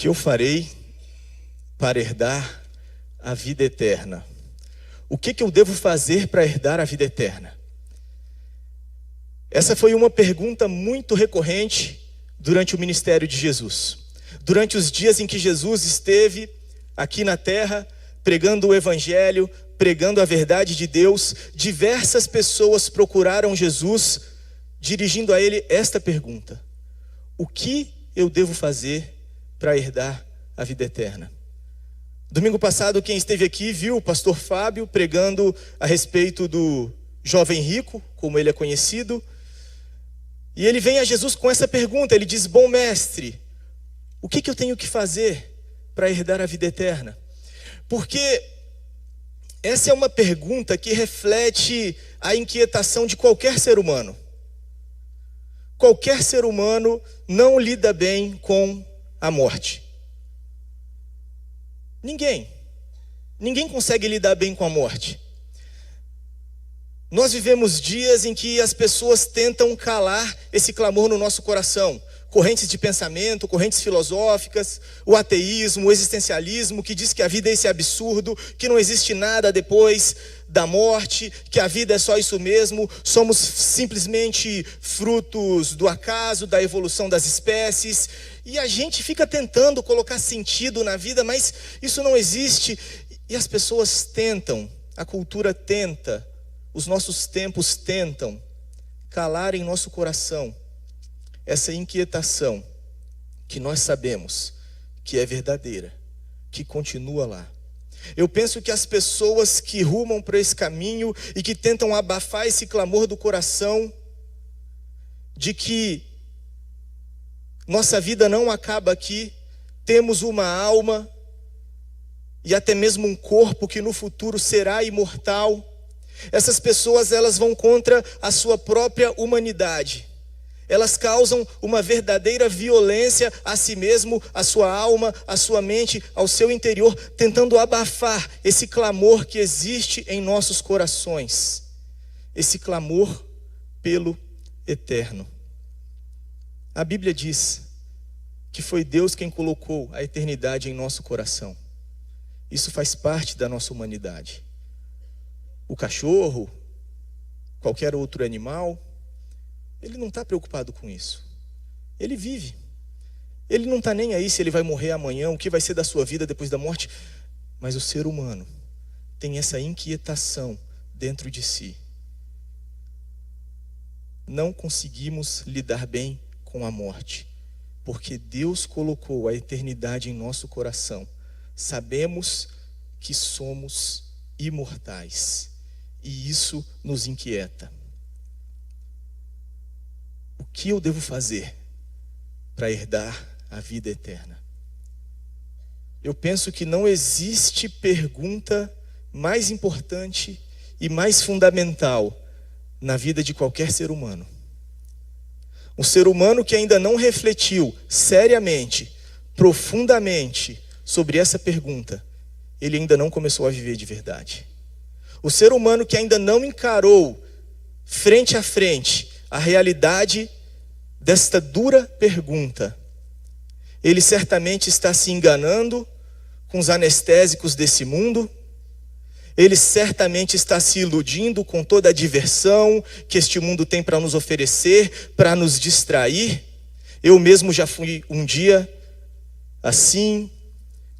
que eu farei para herdar a vida eterna? O que eu devo fazer para herdar a vida eterna? Essa foi uma pergunta muito recorrente durante o ministério de Jesus. Durante os dias em que Jesus esteve aqui na terra, pregando o evangelho, pregando a verdade de Deus, diversas pessoas procuraram Jesus, dirigindo a ele esta pergunta: o que eu devo fazer para herdar a vida eterna? Domingo passado, quem esteve aqui viu o pastor Fábio pregando a respeito do jovem rico, como ele é conhecido. E ele vem a Jesus com essa pergunta, ele diz: bom mestre, o que eu tenho que fazer para herdar a vida eterna? Porque essa é uma pergunta que reflete a inquietação de qualquer ser humano. Qualquer ser humano não lida bem com a morte. Ninguém consegue lidar bem com a morte. Nós vivemos dias em que as pessoas tentam calar esse clamor no nosso coração. Correntes de pensamento, correntes filosóficas, o ateísmo, o existencialismo, que diz que a vida é esse absurdo, que não existe nada depois da morte, que a vida é só isso mesmo, somos simplesmente frutos do acaso, da evolução das espécies. E a gente fica tentando colocar sentido na vida, mas isso não existe. E as pessoas tentam, a cultura tenta, os nossos tempos tentam calar em nosso coração essa inquietação que nós sabemos que é verdadeira, que continua lá. Eu penso que as pessoas que rumam para esse caminho e que tentam abafar esse clamor do coração de que nossa vida não acaba aqui, temos uma alma e até mesmo um corpo que no futuro será imortal. Essas pessoas, elas vão contra a sua própria humanidade. Elas causam uma verdadeira violência a si mesmo, a sua alma, a sua mente, ao seu interior, tentando abafar esse clamor que existe em nossos corações. Esse clamor pelo eterno. A Bíblia diz que foi Deus quem colocou a eternidade em nosso coração. Isso faz parte da nossa humanidade. O cachorro, qualquer outro animal, ele não está preocupado com isso. Ele vive. Ele não está nem aí se ele vai morrer amanhã, o que vai ser da sua vida depois da morte. Mas o ser humano tem essa inquietação dentro de si. Não conseguimos lidar bem com a morte, porque Deus colocou a eternidade em nosso coração. Sabemos que somos imortais. E isso nos inquieta. O que eu devo fazer para herdar a vida eterna? Eu penso que não existe pergunta mais importante e mais fundamental na vida de qualquer ser humano. Um ser humano que ainda não refletiu seriamente, profundamente sobre essa pergunta, ele ainda não começou a viver de verdade. O ser humano que ainda não encarou frente a frente a realidade desta dura pergunta, ele certamente está se enganando com os anestésicos desse mundo, ele certamente está se iludindo com toda a diversão que este mundo tem para nos oferecer, para nos distrair. Eu mesmo já fui um dia assim,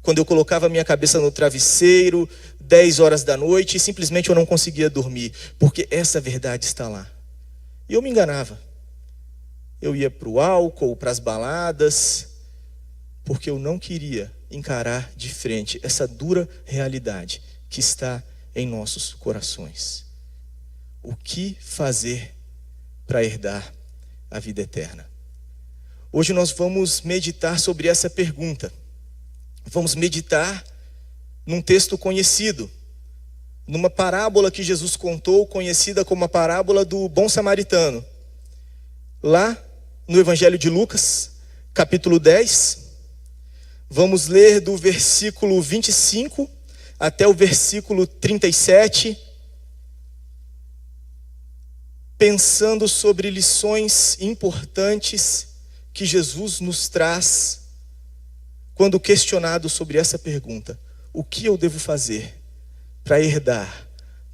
quando eu colocava minha cabeça no travesseiro, 10 horas da noite, e simplesmente eu não conseguia dormir, porque essa verdade está lá. E eu me enganava. Eu ia para o álcool, para as baladas, porque eu não queria encarar de frente essa dura realidade que está em nossos corações. O que fazer para herdar a vida eterna? Hoje nós vamos meditar sobre essa pergunta. Vamos meditar num texto conhecido, numa parábola que Jesus contou, conhecida como a parábola do bom samaritano. Lá no Evangelho de Lucas, capítulo 10, vamos ler do versículo 25 até o versículo 37, pensando sobre lições importantes que Jesus nos traz quando questionado sobre essa pergunta: o que eu devo fazer para herdar,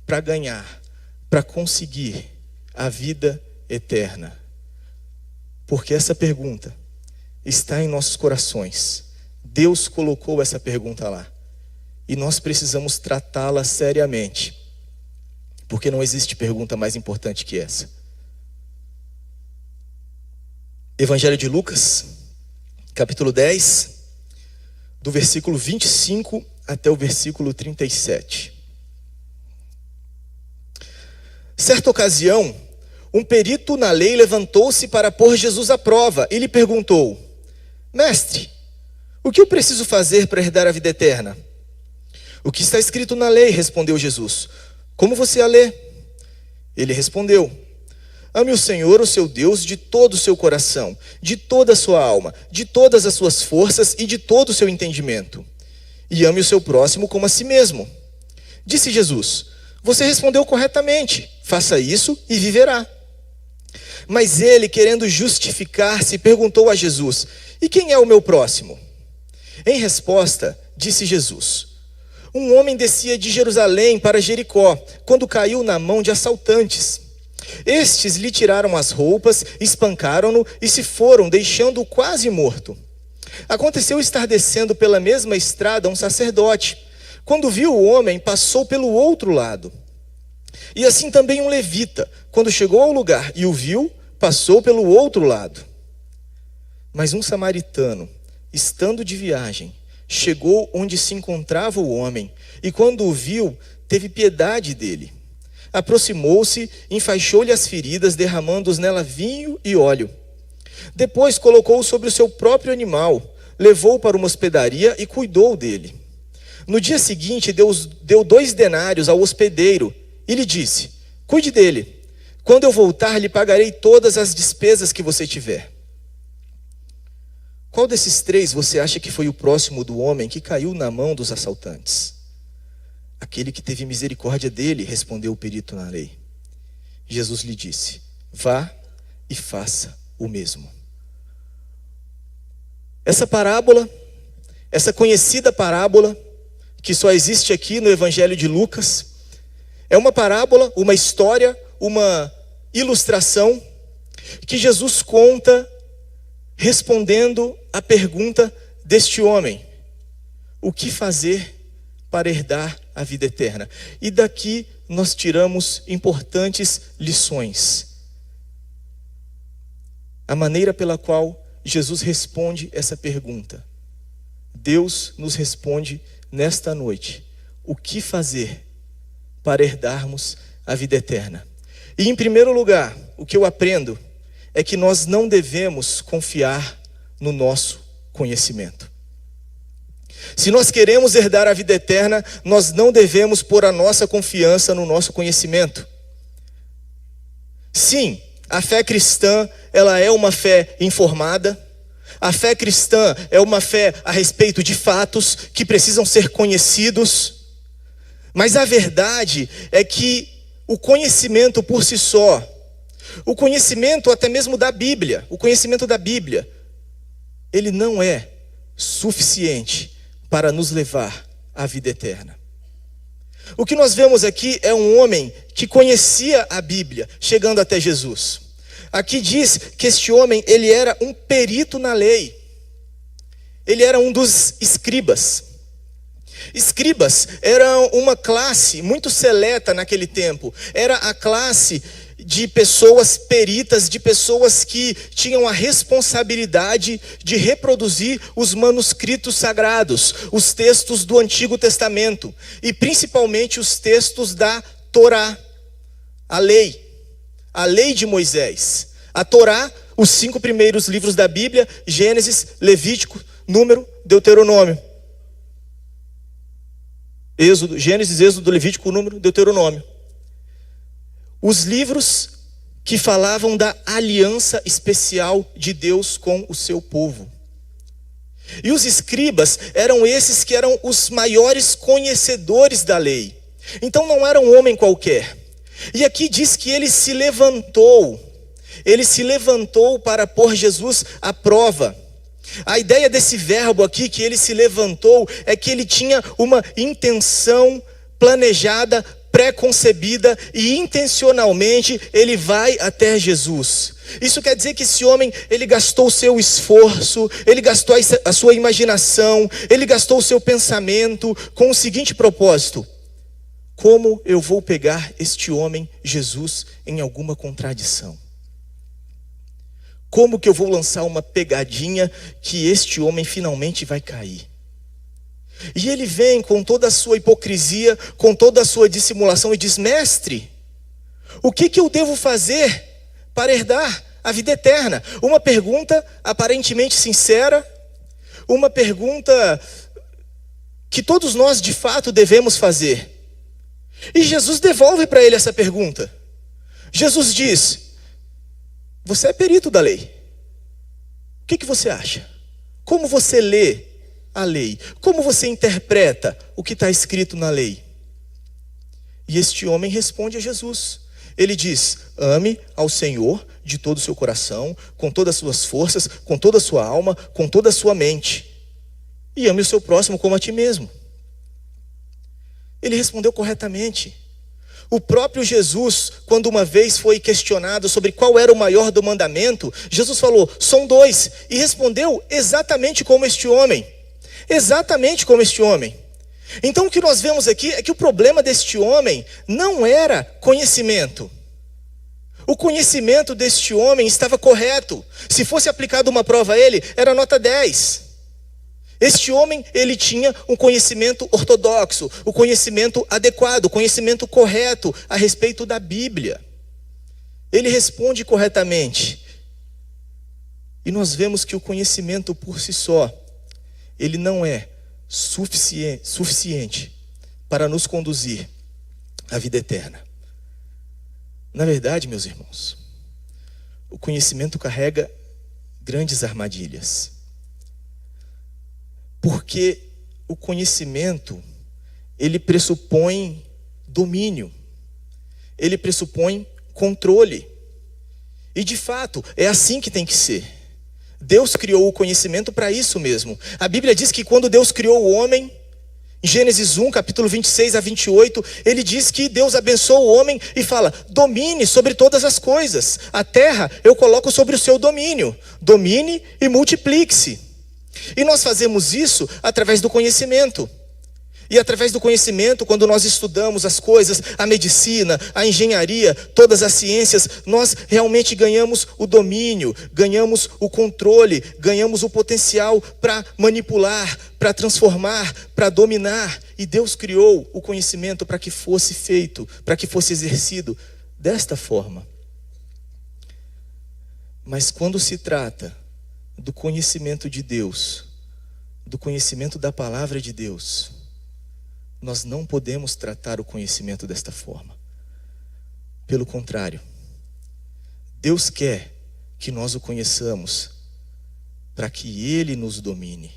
para ganhar, para conseguir a vida eterna? Porque essa pergunta está em nossos corações. Deus colocou essa pergunta lá. E nós precisamos tratá-la seriamente. Porque não existe pergunta mais importante que essa. Evangelho de Lucas, capítulo 10, do versículo 25 até o versículo 37. Certa ocasião, um perito na lei levantou-se para pôr Jesus à prova e lhe perguntou: Mestre, o que eu preciso fazer para herdar a vida eterna? O que está escrito na lei? Respondeu Jesus. Como você a lê? Ele respondeu: ame o Senhor, o seu Deus, de todo o seu coração, de toda a sua alma, de todas as suas forças e de todo o seu entendimento. E ame o seu próximo como a si mesmo. Disse Jesus: você respondeu corretamente, faça isso e viverá. Mas ele, querendo justificar-se, perguntou a Jesus: e quem é o meu próximo? Em resposta, disse Jesus: um homem descia de Jerusalém para Jericó, quando caiu na mão de assaltantes. Estes lhe tiraram as roupas, espancaram-no e se foram, deixando-o quase morto. Aconteceu estar descendo pela mesma estrada um sacerdote. Quando viu o homem, passou pelo outro lado. E assim também um levita, quando chegou ao lugar e o viu, passou pelo outro lado. Mas um samaritano, estando de viagem, chegou onde se encontrava o homem, e quando o viu, teve piedade dele. Aproximou-se, enfaixou-lhe as feridas, derramando nela vinho e óleo. Depois colocou-o sobre o seu próprio animal, levou-o para uma hospedaria e cuidou dele. No dia seguinte, deu 2 denários ao hospedeiro e lhe disse: cuide dele. Quando eu voltar, lhe pagarei todas as despesas que você tiver. Qual desses 3 você acha que foi o próximo do homem que caiu na mão dos assaltantes? Aquele que teve misericórdia dele, respondeu o perito na lei. Jesus lhe disse: vá e faça o mesmo. Essa parábola, essa conhecida parábola, que só existe aqui no Evangelho de Lucas, é uma parábola, uma história, uma ilustração que Jesus conta respondendo à pergunta deste homem: o que fazer para herdar a vida eterna? E daqui nós tiramos importantes lições. A maneira pela qual Jesus responde essa pergunta. Deus nos responde nesta noite: o que fazer para herdarmos a vida eterna? E em primeiro lugar, o que eu aprendo é que nós não devemos confiar no nosso conhecimento. Se nós queremos herdar a vida eterna, nós não devemos pôr a nossa confiança no nosso conhecimento. Sim, a fé cristã, ela é uma fé informada. A fé cristã é uma fé a respeito de fatos que precisam ser conhecidos. Mas a verdade é que o conhecimento por si só, o conhecimento até mesmo da Bíblia, o conhecimento da Bíblia, ele não é suficiente para nos levar à vida eterna. O que nós vemos aqui é um homem que conhecia a Bíblia, chegando até Jesus. Aqui diz que este homem, ele era um perito na lei. Ele era um dos escribas. Escribas eram uma classe muito seleta naquele tempo. Era a classe de pessoas peritas, de pessoas que tinham a responsabilidade de reproduzir os manuscritos sagrados, os textos do Antigo Testamento, e principalmente os textos da Torá, a lei de Moisés. A Torá, os 5 primeiros livros da Bíblia: Gênesis, Levítico, Número, Deuteronômio. Gênesis, Êxodo, Levítico, Número, Deuteronômio. Os livros que falavam da aliança especial de Deus com o seu povo. E os escribas eram esses que eram os maiores conhecedores da lei. Então não era um homem qualquer. E aqui diz que ele se levantou para pôr Jesus à prova. A ideia desse verbo aqui, que ele se levantou, é que ele tinha uma intenção planejada, pré-concebida, e intencionalmente ele vai até Jesus. Isso quer dizer que esse homem, ele gastou o seu esforço, ele gastou a sua imaginação, ele gastou o seu pensamento com o seguinte propósito: como eu vou pegar este homem, Jesus, em alguma contradição? Como que eu vou lançar uma pegadinha que este homem finalmente vai cair? E ele vem com toda a sua hipocrisia, com toda a sua dissimulação e diz: mestre, o que eu devo fazer para herdar a vida eterna? Uma pergunta aparentemente sincera, uma pergunta que todos nós de fato devemos fazer. E Jesus devolve para ele essa pergunta. Jesus diz: você é perito da lei. O que você acha? Como você lê a lei? Como você interpreta o que está escrito na lei? E este homem responde a Jesus. Ele diz: ame ao Senhor de todo o seu coração, com todas as suas forças, com toda a sua alma, com toda a sua mente. E ame o seu próximo como a ti mesmo. Ele respondeu corretamente. O próprio Jesus, quando uma vez foi questionado sobre qual era o maior do mandamento, Jesus falou: são 2. E respondeu exatamente como este homem. Exatamente como este homem. Então o que nós vemos aqui é que o problema deste homem não era conhecimento. O conhecimento deste homem estava correto. Se fosse aplicada uma prova a ele, era nota 10. Este homem, ele tinha um conhecimento ortodoxo, o conhecimento adequado, o conhecimento correto a respeito da Bíblia. Ele responde corretamente. E nós vemos que o conhecimento por si só, ele não é suficiente para nos conduzir à vida eterna. Na verdade, meus irmãos, o conhecimento carrega grandes armadilhas. Porque o conhecimento, ele pressupõe domínio, ele pressupõe controle. E de fato, é assim que tem que ser. Deus criou o conhecimento para isso mesmo. A Bíblia diz que quando Deus criou o homem, em Gênesis 1, capítulo 26 a 28, ele diz que Deus abençoa o homem e fala: domine sobre todas as coisas. A terra eu coloco sobre o seu domínio. Domine e multiplique-se. E nós fazemos isso através do conhecimento. E através do conhecimento, quando nós estudamos as coisas, a medicina, a engenharia, todas as ciências, nós realmente ganhamos o domínio, ganhamos o controle, ganhamos o potencial para manipular, para transformar, para dominar. E Deus criou o conhecimento para que fosse feito, para que fosse exercido desta forma. Mas quando se trata do conhecimento de Deus, do conhecimento da palavra de Deus, nós não podemos tratar o conhecimento desta forma. Pelo contrário, Deus quer que nós o conheçamos para que Ele nos domine,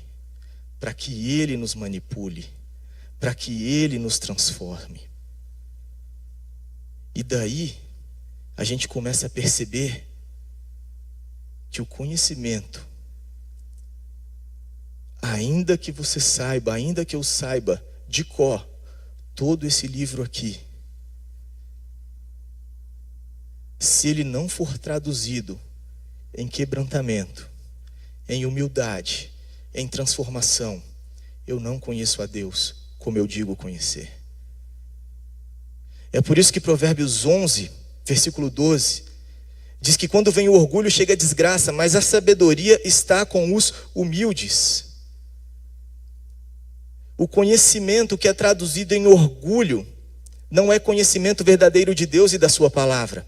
para que Ele nos manipule, para que Ele nos transforme. E daí a gente começa a perceber que o conhecimento, ainda que você saiba, ainda que eu saiba de cor todo esse livro aqui, se ele não for traduzido em quebrantamento, em humildade, em transformação, eu não conheço a Deus como eu digo conhecer. É por isso que Provérbios 11, versículo 12, diz que quando vem o orgulho chega a desgraça, mas a sabedoria está com os humildes. O conhecimento que é traduzido em orgulho não é conhecimento verdadeiro de Deus e da sua palavra.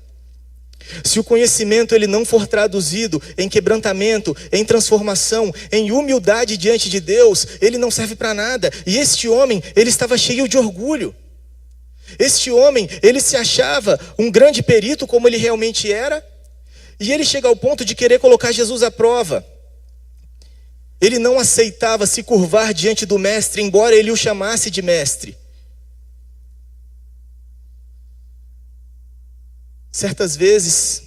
Se o conhecimento ele não for traduzido em quebrantamento, em transformação, em humildade diante de Deus, ele não serve para nada. E este homem, ele estava cheio de orgulho. Este homem, ele se achava um grande perito como ele realmente era, e ele chega ao ponto de querer colocar Jesus à prova. Ele não aceitava se curvar diante do mestre, embora ele o chamasse de mestre. Certas vezes,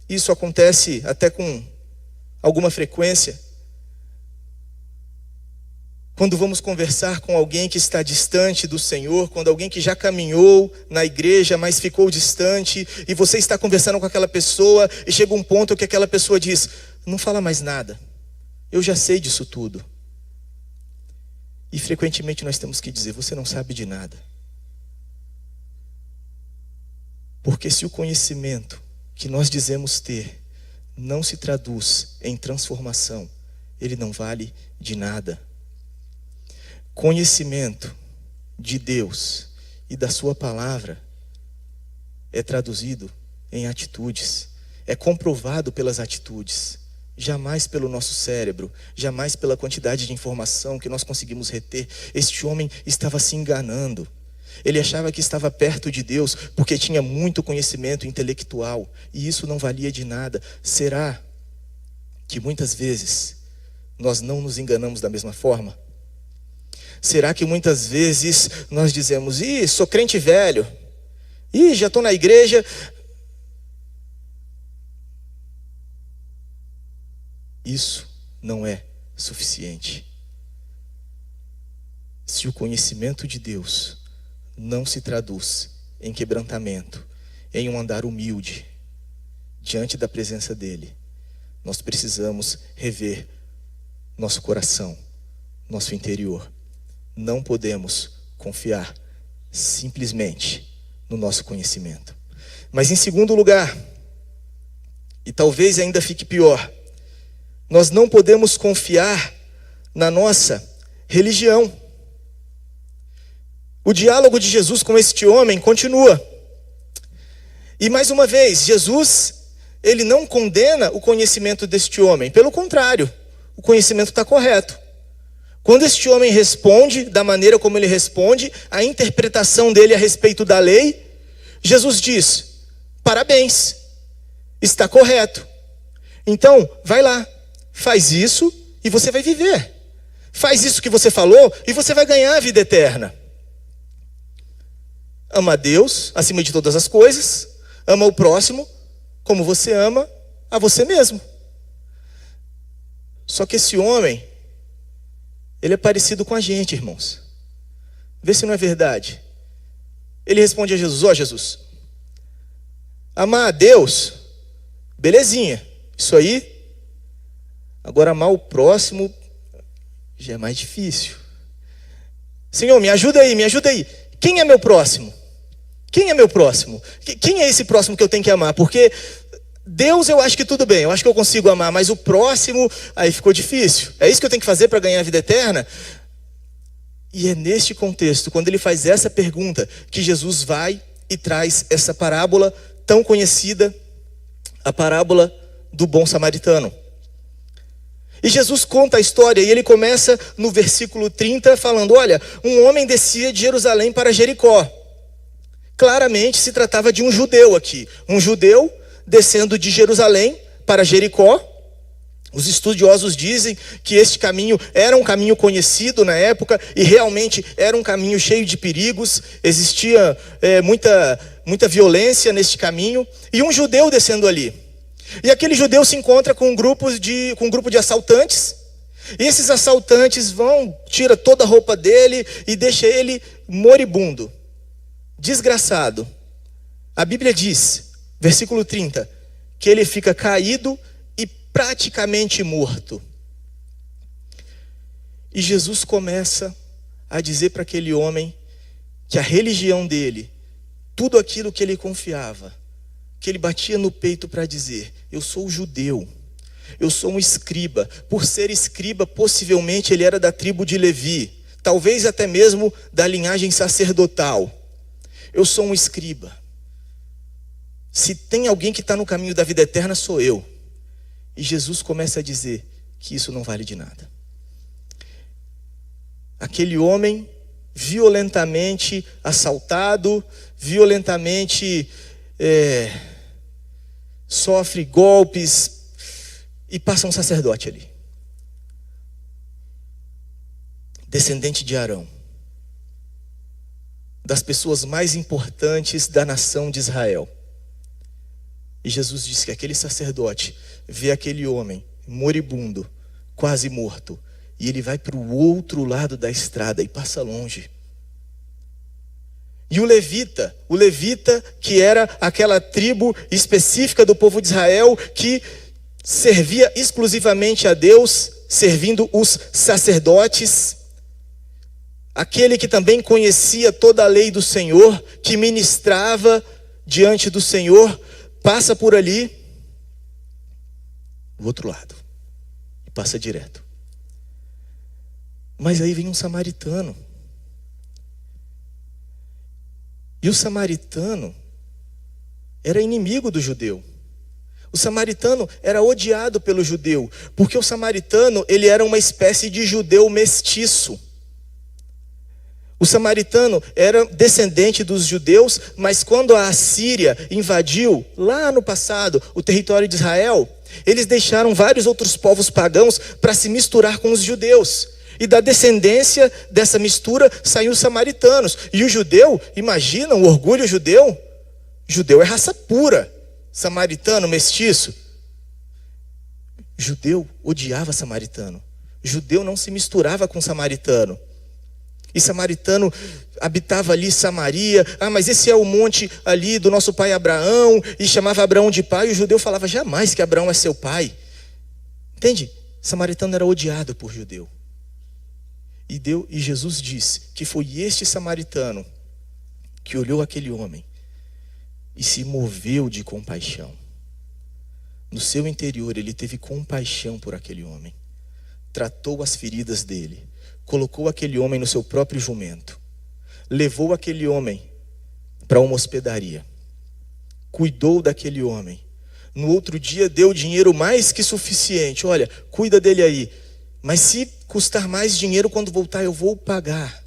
isso acontece até com alguma frequência, quando vamos conversar com alguém que está distante do Senhor, quando alguém que já caminhou na igreja, mas ficou distante, e você está conversando com aquela pessoa, e chega um ponto que aquela pessoa diz: não fala mais nada, eu já sei disso tudo. E frequentemente nós temos que dizer: você não sabe de nada. Porque se o conhecimento que nós dizemos ter não se traduz em transformação, ele não vale de nada. Conhecimento de Deus e da sua palavra é traduzido em atitudes, é comprovado pelas atitudes, jamais pelo nosso cérebro, jamais pela quantidade de informação que nós conseguimos reter. Este homem estava se enganando. Ele achava que estava perto de Deus porque tinha muito conhecimento intelectual, e isso não valia de nada. Será que muitas vezes nós não nos enganamos da mesma forma? Será que muitas vezes nós dizemos: sou crente velho, já estou na igreja? Isso não é suficiente. Se o conhecimento de Deus não se traduz em quebrantamento, em um andar humilde diante da presença dele, nós precisamos rever nosso coração, nosso interior. Não podemos confiar simplesmente no nosso conhecimento. Mas em segundo lugar, e talvez ainda fique pior, nós não podemos confiar na nossa religião. O diálogo de Jesus com este homem continua. E mais uma vez, Jesus, ele não condena o conhecimento deste homem. Pelo contrário, o conhecimento está correto. Quando este homem responde da maneira como ele responde, a interpretação dele a respeito da lei, Jesus diz: parabéns, está correto. Então, vai lá, faz isso e você vai viver. Faz isso que você falou e você vai ganhar a vida eterna. Ama a Deus acima de todas as coisas, ama o próximo como você ama a você mesmo. Só que esse homem, ele é parecido com a gente, irmãos. Vê se não é verdade. Ele responde a Jesus: ó Jesus, amar a Deus, belezinha, isso aí. Agora amar o próximo já é mais difícil. Senhor, me ajuda aí, me ajuda aí. Quem é meu próximo? Quem é meu próximo? Quem é esse próximo que eu tenho que amar? Porque Deus eu acho que tudo bem, eu acho que eu consigo amar, mas o próximo, aí ficou difícil. É isso que eu tenho que fazer para ganhar a vida eterna? E é neste contexto, quando ele faz essa pergunta, que Jesus vai e traz essa parábola tão conhecida, a parábola do bom samaritano. E Jesus conta a história e ele começa no versículo 30 falando: olha, um homem descia de Jerusalém para Jericó. Claramente se tratava de um judeu aqui. Um judeu descendo de Jerusalém para Jericó. Os estudiosos dizem que este caminho era um caminho conhecido na época e realmente era um caminho cheio de perigos. Existia muita violência neste caminho. E um judeu descendo ali. E aquele judeu se encontra com um grupo de assaltantes. E esses assaltantes tira toda a roupa dele e deixa ele moribundo, desgraçado. A Bíblia diz, versículo 30, que ele fica caído e praticamente morto. E Jesus começa a dizer para aquele homem que a religião dele, tudo aquilo que ele confiava, que ele batia no peito para dizer: eu sou judeu, eu sou um escriba. Por ser escriba, possivelmente ele era da tribo de Levi, talvez até mesmo da linhagem sacerdotal. Eu sou um escriba. Se tem alguém que está no caminho da vida eterna, sou eu. E Jesus começa a dizer que isso não vale de nada. Aquele homem violentamente assaltado, violentamente sofre golpes e passa um sacerdote ali, descendente de Arão, das pessoas mais importantes da nação de Israel. E Jesus disse que aquele sacerdote vê aquele homem moribundo, quase morto, e ele vai para o outro lado da estrada e passa longe. E o levita que era aquela tribo específica do povo de Israel que servia exclusivamente a Deus, servindo os sacerdotes, aquele que também conhecia toda a lei do Senhor, que ministrava diante do Senhor, passa por ali, do outro lado, e passa direto. Mas aí vem um samaritano. E o samaritano era inimigo do judeu. O samaritano era odiado pelo judeu, porque o samaritano, ele era uma espécie de judeu mestiço. O samaritano era descendente dos judeus, mas quando a Assíria invadiu, lá no passado, o território de Israel, eles deixaram vários outros povos pagãos para se misturar com os judeus. E da descendência dessa mistura saiu os samaritanos. E o judeu, imagina o orgulho judeu? Judeu é raça pura. Samaritano, mestiço. Judeu odiava samaritano. Judeu não se misturava com samaritano. E samaritano habitava ali Samaria. Ah, mas esse é o monte ali do nosso pai Abraão. E chamava Abraão de pai. E o judeu falava jamais que Abraão é seu pai. Entende? Samaritano era odiado por judeu. E Jesus disse que foi este samaritano que olhou aquele homem e se moveu de compaixão. No seu interior ele teve compaixão por aquele homem. Tratou as feridas dele. Colocou aquele homem no seu próprio jumento. Levou aquele homem para uma hospedaria. Cuidou daquele homem. No outro dia deu dinheiro mais que suficiente. Olha, cuida dele aí. Mas se custar mais dinheiro, quando voltar eu vou pagar.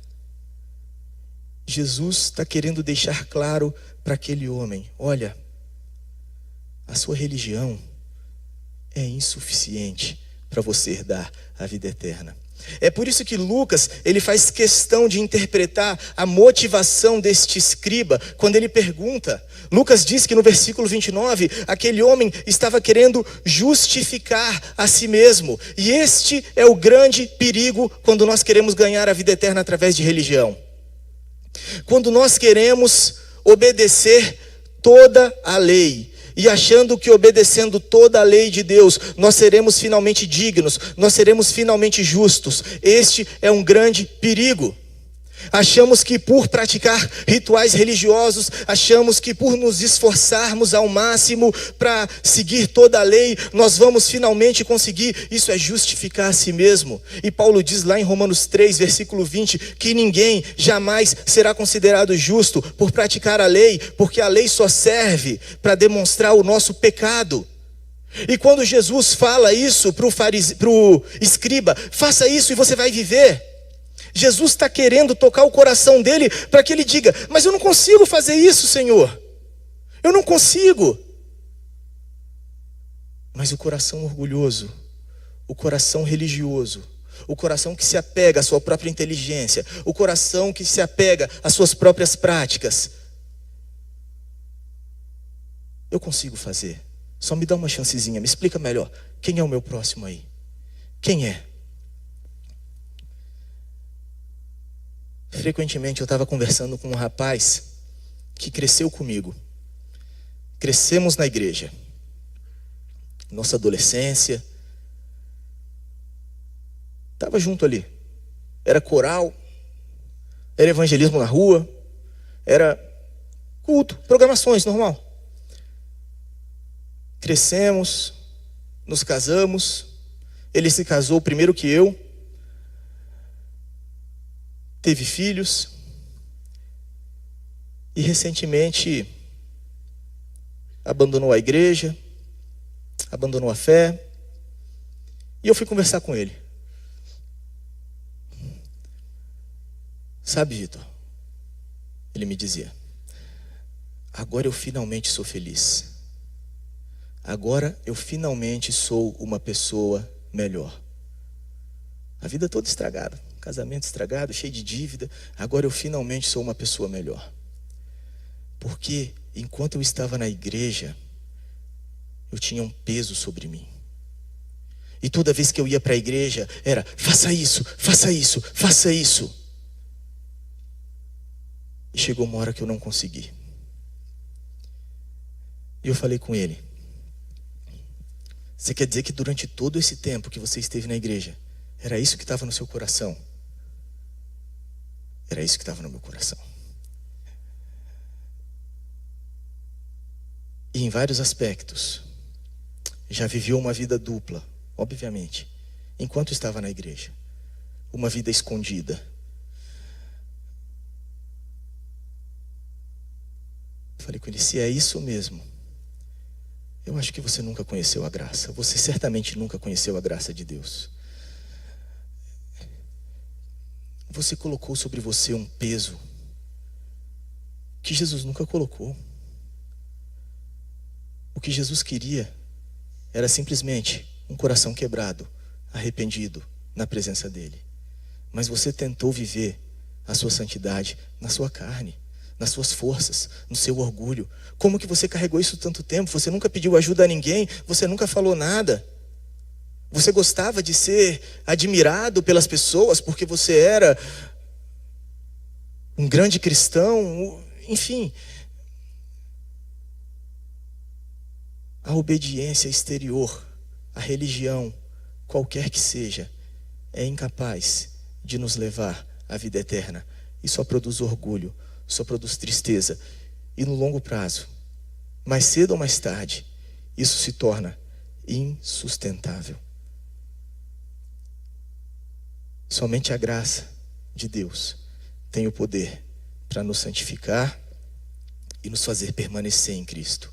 Jesus está querendo deixar claro para aquele homem: olha, a sua religião é insuficiente para você herdar a vida eterna. É por isso que Lucas, ele faz questão de interpretar a motivação deste escriba, quando ele pergunta. Lucas diz que no versículo 29, aquele homem estava querendo justificar a si mesmo. E este é o grande perigo quando nós queremos ganhar a vida eterna através de religião. Quando nós queremos obedecer toda a lei, e achando que obedecendo toda a lei de Deus, nós seremos finalmente dignos, nós seremos finalmente justos. Este é um grande perigo. Achamos que por praticar rituais religiosos, achamos que por nos esforçarmos ao máximo para seguir toda a lei, nós vamos finalmente conseguir. Isso é justificar a si mesmo. E Paulo diz lá em Romanos 3, versículo 20, que ninguém jamais será considerado justo por praticar a lei, porque a lei só serve para demonstrar o nosso pecado. E quando Jesus fala isso para o escriba, faça isso e você vai viver. Jesus está querendo tocar o coração dele para que ele diga: mas eu não consigo fazer isso, Senhor. Eu não consigo. Mas o coração orgulhoso, o coração religioso, o coração que se apega à sua própria inteligência, o coração que se apega às suas próprias práticas: eu consigo fazer. Só me dá uma chancezinha, me explica melhor. Quem é o meu próximo aí? Quem é? Frequentemente eu estava conversando com um rapaz que cresceu comigo. Crescemos na igreja. Nossa adolescência. Estava junto ali. Era coral, era evangelismo na rua, era culto, programações, normal. Crescemos, nos casamos. Ele se casou primeiro que eu. Teve filhos. E recentemente abandonou a igreja, abandonou a fé. E eu fui conversar com ele. Sabe, Vitor, ele me dizia: agora eu finalmente sou feliz. Agora eu finalmente sou uma pessoa melhor. A vida toda estragada, casamento estragado, cheio de dívida. Agora eu finalmente sou uma pessoa melhor. Porque enquanto eu estava na igreja, eu tinha um peso sobre mim. E toda vez que eu ia para a igreja, era: faça isso, faça isso, faça isso. E chegou uma hora que eu não consegui. E eu falei com ele: você quer dizer que durante todo esse tempo que você esteve na igreja, era isso que estava no seu coração? Era isso que estava no meu coração. E em vários aspectos, já viveu uma vida dupla, obviamente, enquanto estava na igreja. Uma vida escondida. Falei com ele: se é isso mesmo, eu acho que você nunca conheceu a graça. Você certamente nunca conheceu a graça de Deus. Você colocou sobre você um peso que Jesus nunca colocou. O que Jesus queria era simplesmente um coração quebrado, arrependido na presença dele. Mas você tentou viver a sua santidade na sua carne, nas suas forças, no seu orgulho. Como que você carregou isso tanto tempo? Você nunca pediu ajuda a ninguém, você nunca falou nada. Você gostava de ser admirado pelas pessoas porque você era um grande cristão, enfim. A obediência exterior, a religião, qualquer que seja, é incapaz de nos levar à vida eterna. E só produz orgulho, só produz tristeza. E no longo prazo, mais cedo ou mais tarde, isso se torna insustentável. Somente a graça de Deus tem o poder para nos santificar e nos fazer permanecer em Cristo.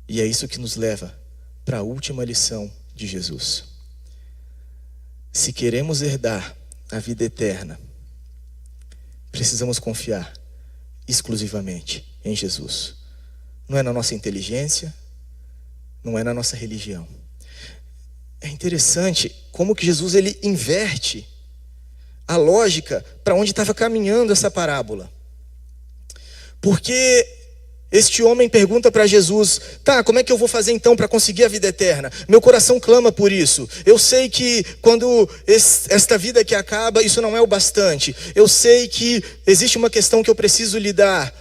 E é isso que nos leva para a última lição de Jesus. Se queremos herdar a vida eterna, precisamos confiar exclusivamente em Jesus. Não é na nossa inteligência, não é na nossa religião. É interessante como que Jesus ele inverte a lógica para onde estava caminhando essa parábola. Porque este homem pergunta para Jesus: tá, como é que eu vou fazer então para conseguir a vida eterna? Meu coração clama por isso. Eu sei que quando esta vida que acaba, isso não é o bastante. Eu sei que existe uma questão que eu preciso lidar.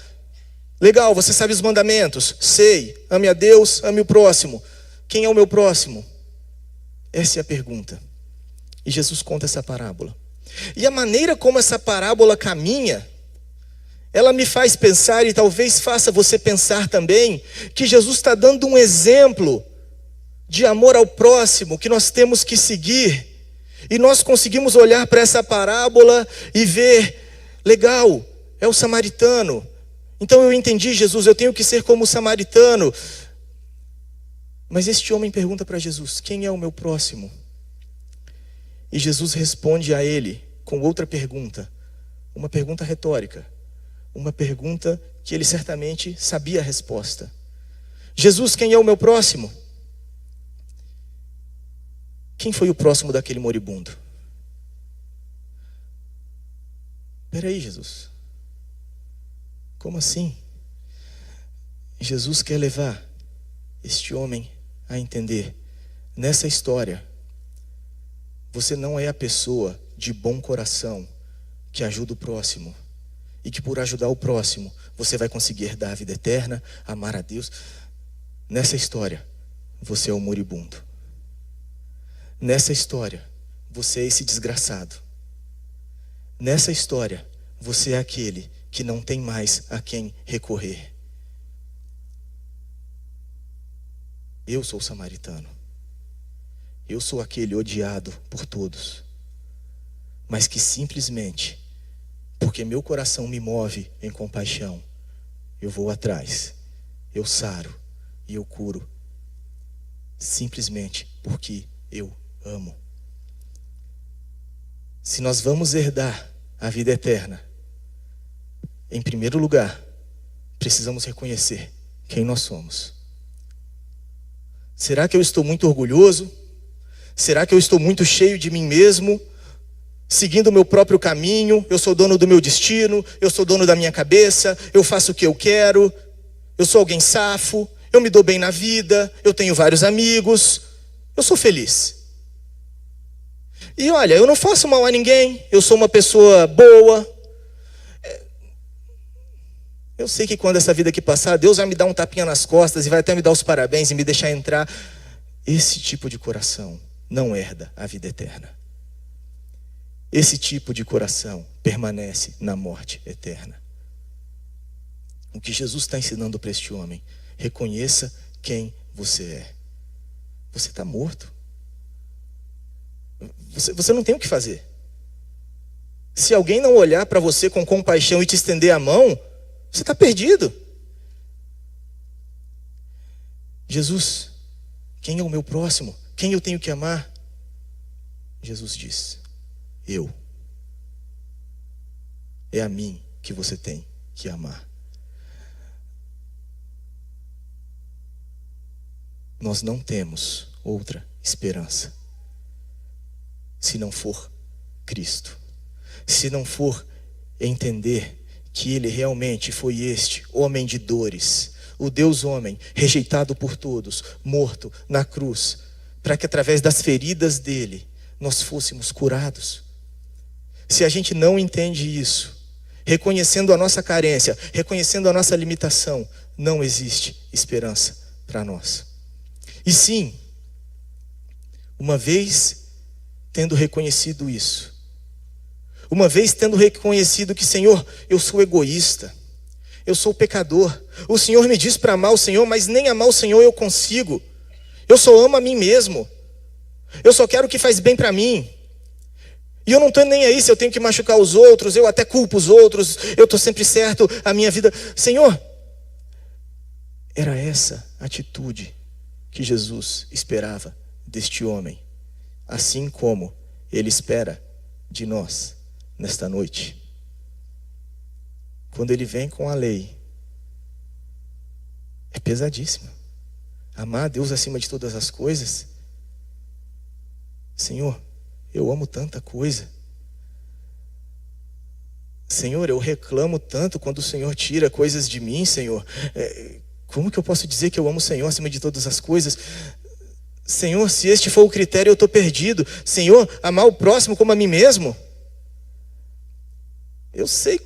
Legal, você sabe os mandamentos? Sei. Ame a Deus, ame o próximo. Quem é o meu próximo? Essa é a pergunta. E Jesus conta essa parábola. E a maneira como essa parábola caminha, ela me faz pensar, e talvez faça você pensar também, que Jesus está dando um exemplo de amor ao próximo que nós temos que seguir. E nós conseguimos olhar para essa parábola e ver: legal, é o samaritano. Então eu entendi, Jesus, eu tenho que ser como o samaritano. Mas este homem pergunta para Jesus: quem é o meu próximo? E Jesus responde a ele com outra pergunta, uma pergunta retórica, uma pergunta que ele certamente sabia a resposta. Jesus, quem é o meu próximo? Quem foi o próximo daquele moribundo? Peraí, Jesus, como assim? Jesus quer levar este homem a entender: nessa história, você não é a pessoa de bom coração que ajuda o próximo, e que por ajudar o próximo, você vai conseguir herdar a vida eterna, amar a Deus. Nessa história, você é o moribundo. Nessa história, você é esse desgraçado. Nessa história, você é aquele que não tem mais a quem recorrer. Eu sou o samaritano. Eu sou aquele odiado por todos, mas que simplesmente, porque meu coração me move em compaixão, eu vou atrás, eu saro e eu curo, simplesmente porque eu amo. Se nós vamos herdar a vida eterna, em primeiro lugar, precisamos reconhecer quem nós somos. Será que eu estou muito orgulhoso? Será que eu estou muito cheio de mim mesmo? Seguindo o meu próprio caminho? Eu sou dono do meu destino? Eu sou dono da minha cabeça? Eu faço o que eu quero? Eu sou alguém safo? Eu me dou bem na vida? Eu tenho vários amigos? eu sou feliz. E olha, eu não faço mal a ninguém, eu sou uma pessoa boa. Eu sei que quando essa vida aqui passar, Deus vai me dar um tapinha nas costas e vai até me dar os parabéns e me deixar entrar. Esse tipo de coração não herda a vida eterna. Esse tipo de coração permanece na morte eterna. O que Jesus está ensinando para este homem: reconheça quem você é. Você está morto. Você não tem o que fazer. Se alguém não olhar para você com compaixão e te estender a mão, você está perdido. Jesus, quem é o meu próximo? Quem eu tenho que amar? Jesus diz: eu. É a mim que você tem que amar. Nós não temos outra esperança se não for Cristo. Se não for entender que Ele realmente foi este homem de dores, o Deus homem, rejeitado por todos, morto na cruz, para que através das feridas dele nós fôssemos curados. Se a gente não entende isso, reconhecendo a nossa carência, reconhecendo a nossa limitação, não existe esperança para nós. E sim, uma vez tendo reconhecido isso, uma vez tendo reconhecido que, Senhor, eu sou egoísta, eu sou pecador, o Senhor me diz para amar o Senhor, mas nem amar o Senhor eu consigo, eu só amo a mim mesmo, eu só quero o que faz bem para mim, e eu não estou nem aí se eu tenho que machucar os outros, eu até culpo os outros, eu estou sempre certo, a minha vida, Senhor, era essa atitude que Jesus esperava deste homem, assim como Ele espera de nós nesta noite. Quando Ele vem com a lei, é pesadíssimo. Amar a Deus acima de todas as coisas. Senhor, eu amo tanta coisa. Senhor, eu reclamo tanto quando o Senhor tira coisas de mim, Senhor. Como que eu posso dizer que eu amo o Senhor acima de todas as coisas? Senhor, se este for o critério, eu estou perdido. Senhor, amar o próximo como a mim mesmo. Eu sei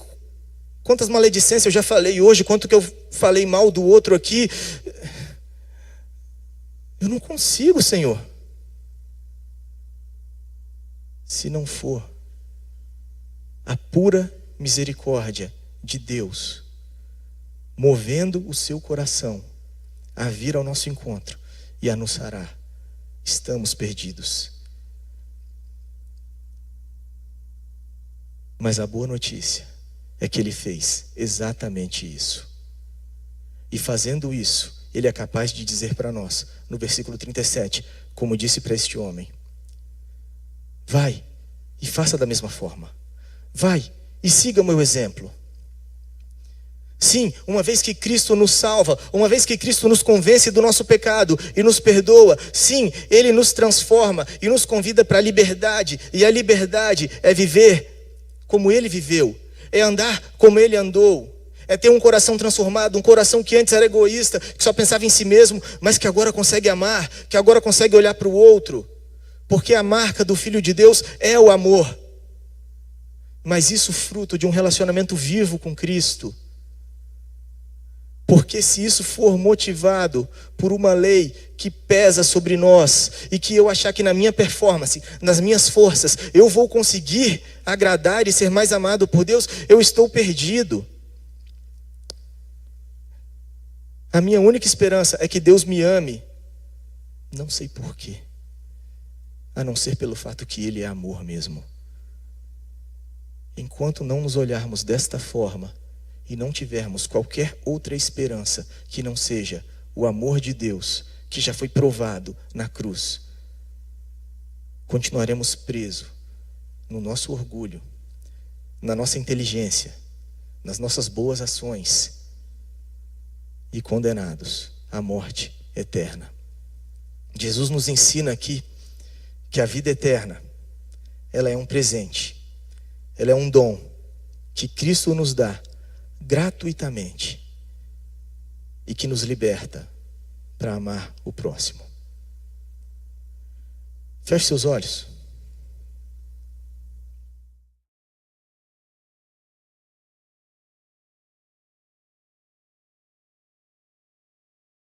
quantas maledicências eu já falei hoje, quanto que eu falei mal do outro aqui. Eu não consigo, Senhor. Se não for a pura misericórdia de Deus movendo o seu coração a vir ao nosso encontro e a nos sarar, estamos perdidos. Mas a boa notícia é que Ele fez exatamente isso. E fazendo isso, Ele é capaz de dizer para nós, no versículo 37, como disse para este homem: vai e faça da mesma forma. Vai e siga o meu exemplo. Sim, uma vez que Cristo nos salva, uma vez que Cristo nos convence do nosso pecado e nos perdoa, sim, Ele nos transforma e nos convida para a liberdade. E a liberdade é viver como Ele viveu, é andar como Ele andou, é ter um coração transformado, um coração que antes era egoísta, que só pensava em si mesmo, mas que agora consegue amar, que agora consegue olhar para o outro, porque a marca do Filho de Deus é o amor. Mas isso fruto de um relacionamento vivo com Cristo. Porque se isso for motivado por uma lei que pesa sobre nós e que eu achar que na minha performance, nas minhas forças, eu vou conseguir agradar e ser mais amado por Deus, eu estou perdido. A minha única esperança é que Deus me ame. Não sei porquê, a não ser pelo fato que Ele é amor mesmo. Enquanto não nos olharmos desta forma e não tivermos qualquer outra esperança que não seja o amor de Deus, que já foi provado na cruz, continuaremos presos no nosso orgulho, na nossa inteligência, nas nossas boas ações e condenados à morte eterna. Jesus nos ensina aqui que a vida eterna, ela é um presente, ela é um dom que Cristo nos dá gratuitamente e que nos liberta para amar o próximo. Feche seus olhos.